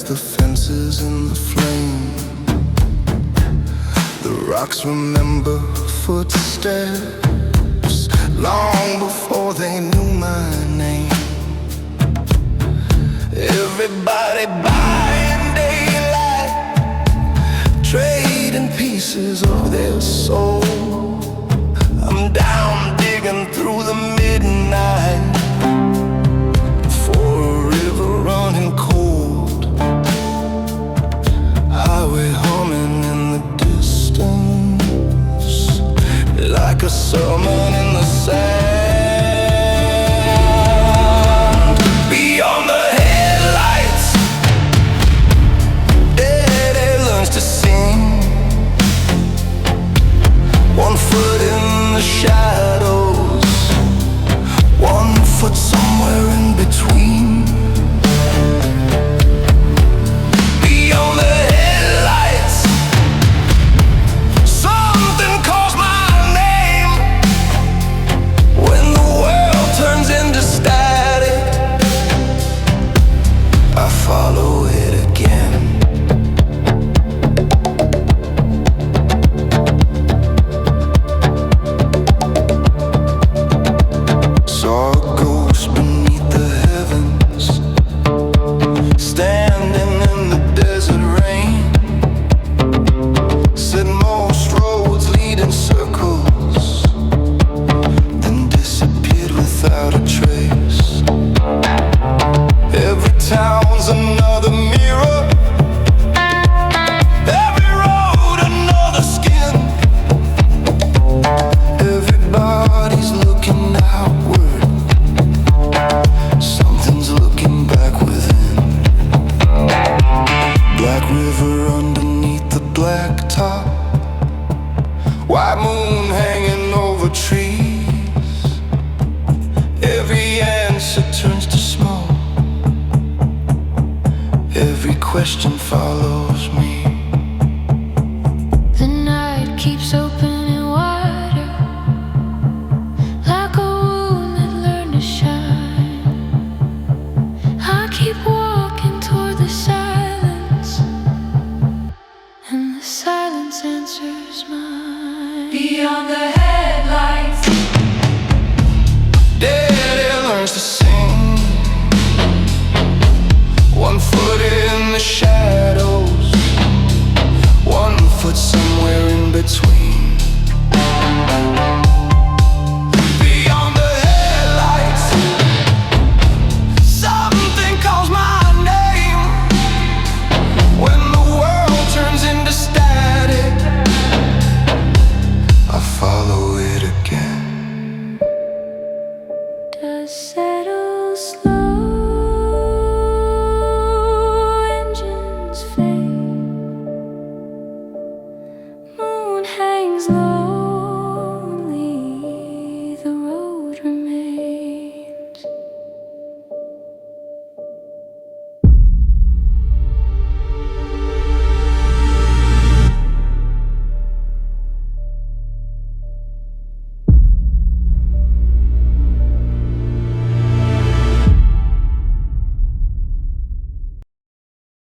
the fences in the flame. The rocks remember footsteps long before they knew my name. Everybody buying daylight, trading pieces of their soul. I'm down digging through the midnight for a river running cold, highway humming in the distance, like a sermon in the sand. Beyond the headlights, Eddie learns to sing. One foot in the shadows, one foot somewhere in between. Beyond the headlights, something calls my name. When the world turns into static, I follow it again. Saw a ghost beneath the heavens, standing in the desert rain. Said most roads lead in circles, then disappeared without a trace. Every town's another mirror, every road another skin. Everybody's looking outward, something's looking back within. Black river underneath the blacktop, white moon hanging over trees. Every answer turns to smoke, every question follows